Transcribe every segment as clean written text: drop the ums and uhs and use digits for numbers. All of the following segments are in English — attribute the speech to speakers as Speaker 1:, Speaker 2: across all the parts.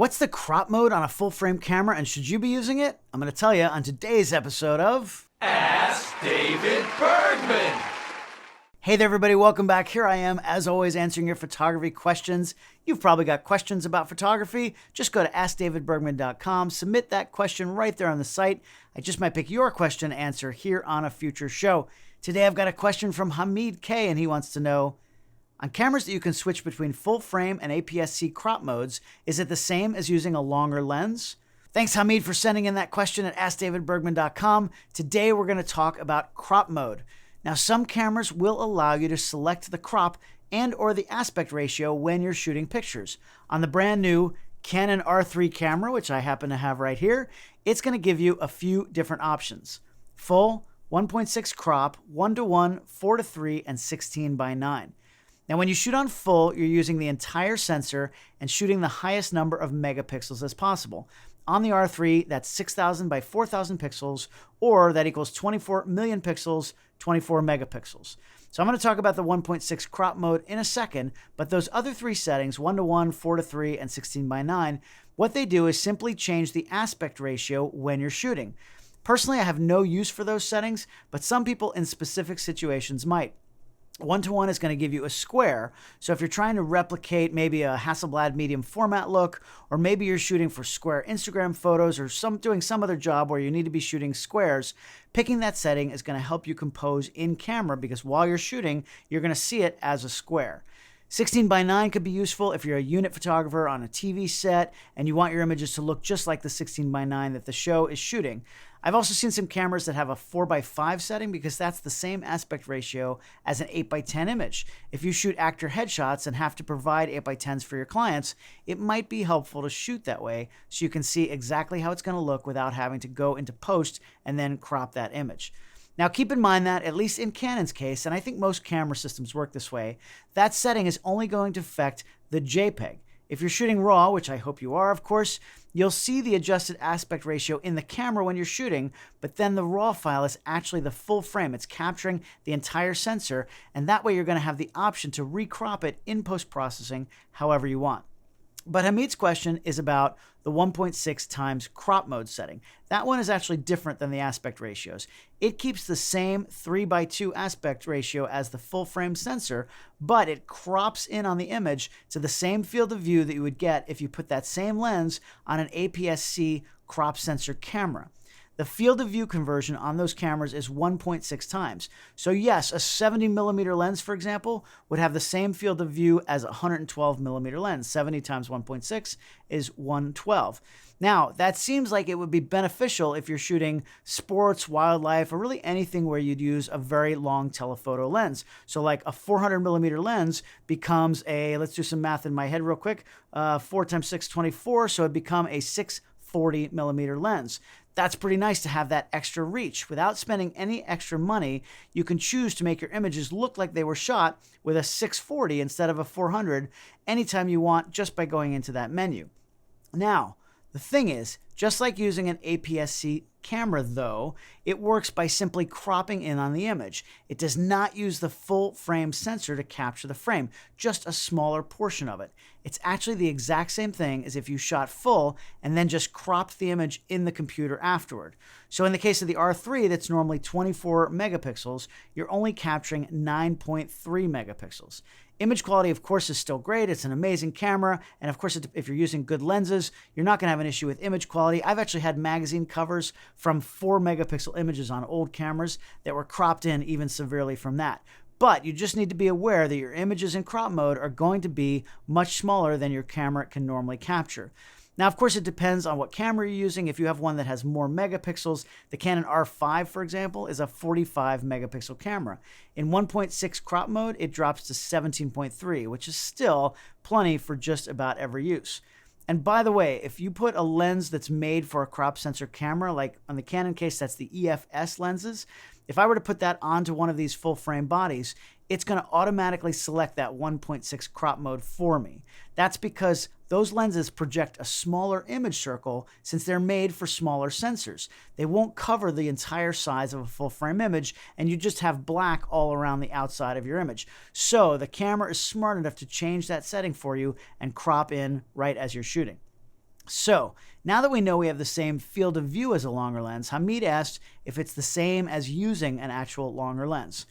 Speaker 1: What's the crop mode on a full-frame camera, and should you be using it? I'm going to tell you on today's episode of
Speaker 2: Ask David Bergman.
Speaker 1: Hey there, everybody. Welcome back. Here I am, as always, answering your photography questions. You've probably got questions about photography. Just go to AskDavidBergman.com. Submit that question right there on the site. I just might pick your question to answer here on a future show. Today, I've got a question from Hamid K, and he wants to know, on cameras that you can switch between full frame and APS-C crop modes, is it the same as using a longer lens? Thanks, Hamid, for sending in that question at AskDavidBergman.com. Today, we're going to talk about crop mode. Now, some cameras will allow you to select the crop and or the aspect ratio when you're shooting pictures. On the brand new Canon R3 camera, which I happen to have right here, it's going to give you a few different options. Full, 1.6 crop, 1:1, 4:3, and 16:9. Now, when you shoot on full, you're using the entire sensor and shooting the highest number of megapixels as possible. On the R3, that's 6,000 by 4,000 pixels, or that equals 24 million pixels, 24 megapixels. So I'm going to talk about the 1.6 crop mode in a second, but those other three settings, 1:1, 4:3, and 16:9, what they do is simply change the aspect ratio when you're shooting. Personally, I have no use for those settings, but some people in specific situations might. 1:1 is going to give you a square, so if you're trying to replicate maybe a Hasselblad medium format look, or maybe you're shooting for square Instagram photos, or doing some other job where you need to be shooting squares, picking that setting is going to help you compose in camera, because while you're shooting, you're going to see it as a square. 16:9 could be useful if you're a unit photographer on a TV set and you want your images to look just like the 16:9 that the show is shooting. I've also seen some cameras that have a 4:5 setting because that's the same aspect ratio as an 8:10 image. If you shoot actor headshots and have to provide 8:10s for your clients, it might be helpful to shoot that way so you can see exactly how it's going to look without having to go into post and then crop that image. Now, keep in mind that, at least in Canon's case, and I think most camera systems work this way, that setting is only going to affect the JPEG. If you're shooting RAW, which I hope you are, of course, you'll see the adjusted aspect ratio in the camera when you're shooting, but then the RAW file is actually the full frame. It's capturing the entire sensor, and that way you're going to have the option to recrop it in post-processing however you want. But Hamid's question is about the 1.6 times crop mode setting. That one is actually different than the aspect ratios. It keeps the same 3:2 aspect ratio as the full frame sensor, but it crops in on the image to the same field of view that you would get if you put that same lens on an APS-C crop sensor camera. The field of view conversion on those cameras is 1.6 times. So yes, a 70 millimeter lens, for example, would have the same field of view as a 112 millimeter lens. 70 times 1.6 is 112. Now, that seems like it would be beneficial if you're shooting sports, wildlife, or really anything where you'd use a very long telephoto lens. So like a 400 millimeter lens becomes a, let's do some math in my head real quick, 4 times 6, 24, so it'd become a 640 millimeter lens. That's pretty nice to have that extra reach. Without spending any extra money, you can choose to make your images look like they were shot with a 640 instead of a 400 anytime you want, just by going into that menu. Now, the thing is, just like using an APS-C camera, though, it works by simply cropping in on the image. It does not use the full frame sensor to capture the frame, just a smaller portion of it. It's actually the exact same thing as if you shot full and then just cropped the image in the computer afterward. So in the case of the R3, that's normally 24 megapixels, you're only capturing 9.3 megapixels. Image quality, of course, is still great. It's an amazing camera. And of course, if you're using good lenses, you're not going to have an issue with image quality. I've actually had magazine covers from 4 megapixel images on old cameras that were cropped in even severely from that. But you just need to be aware that your images in crop mode are going to be much smaller than your camera can normally capture. Now, of course, it depends on what camera you're using. If you have one that has more megapixels, the Canon R5, for example, is a 45 megapixel camera. In 1.6 crop mode, it drops to 17.3, which is still plenty for just about every use. And by the way, if you put a lens that's made for a crop sensor camera, like on the Canon case, that's the EF-S lenses, if I were to put that onto one of these full frame bodies, it's going to automatically select that 1.6 crop mode for me. That's because those lenses project a smaller image circle since they're made for smaller sensors. They won't cover the entire size of a full frame image, and you just have black all around the outside of your image. So the camera is smart enough to change that setting for you and crop in right as you're shooting. So now that we know we have the same field of view as a longer lens, Hamid asked if it's the same as using an actual longer lens.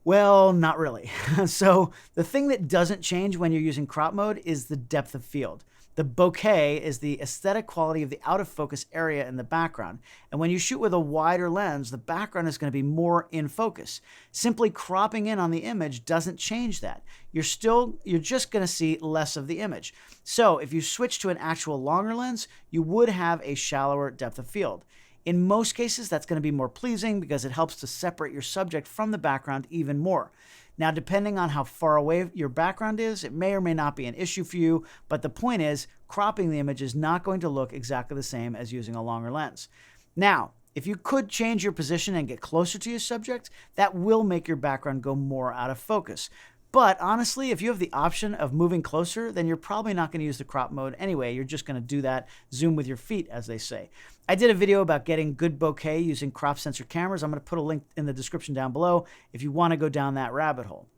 Speaker 1: Well, not really. So the thing that doesn't change when you're using crop mode is the depth of field. The bokeh is the aesthetic quality of the out of focus area in the background. And when you shoot with a wider lens, the background is going to be more in focus. Simply cropping in on the image doesn't change that. You're just going to see less of the image. So if you switch to an actual longer lens, you would have a shallower depth of field. In most cases, that's going to be more pleasing because it helps to separate your subject from the background even more. Now, depending on how far away your background is, it may or may not be an issue for you, but the point is, cropping the image is not going to look exactly the same as using a longer lens. Now, if you could change your position and get closer to your subject, that will make your background go more out of focus. But honestly, if you have the option of moving closer, then you're probably not going to use the crop mode anyway. You're just going to do that zoom with your feet, as they say. I did a video about getting good bokeh using crop sensor cameras. I'm going to put a link in the description down below if you want to go down that rabbit hole.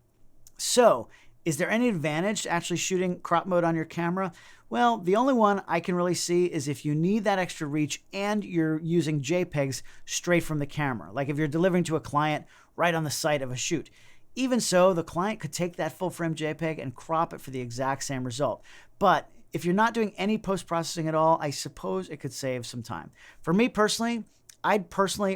Speaker 1: So, is there any advantage to actually shooting crop mode on your camera? Well, the only one I can really see is if you need that extra reach and you're using JPEGs straight from the camera, like if you're delivering to a client right on the site of a shoot. Even so, the client could take that full frame JPEG and crop it for the exact same result. But if you're not doing any post-processing at all, I suppose it could save some time. For me personally, I'd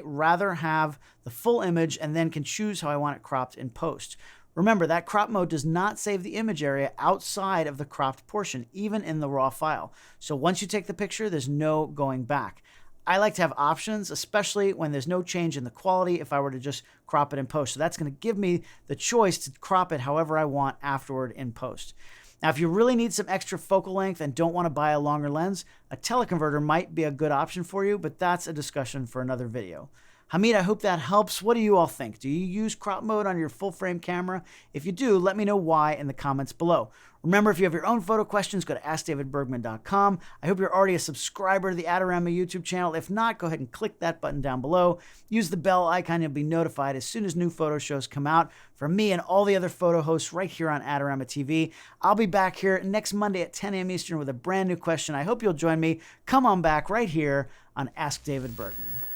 Speaker 1: rather have the full image and then can choose how I want it cropped in post. Remember, that crop mode does not save the image area outside of the cropped portion, even in the raw file. So once you take the picture, there's no going back. I like to have options, especially when there's no change in the quality if I were to just crop it in post. So that's going to give me the choice to crop it however I want afterward in post. Now, if you really need some extra focal length and don't want to buy a longer lens, a teleconverter might be a good option for you, but that's a discussion for another video. Hamid, I hope that helps. What do you all think? Do you use crop mode on your full frame camera? If you do, let me know why in the comments below. Remember, if you have your own photo questions, go to AskDavidBergman.com. I hope you're already a subscriber to the Adorama YouTube channel. If not, go ahead and click that button down below. Use the bell icon. You'll be notified as soon as new photo shows come out from me and all the other photo hosts right here on Adorama TV. I'll be back here next Monday at 10 a.m. Eastern with a brand new question. I hope you'll join me. Come on back right here on Ask David Bergman.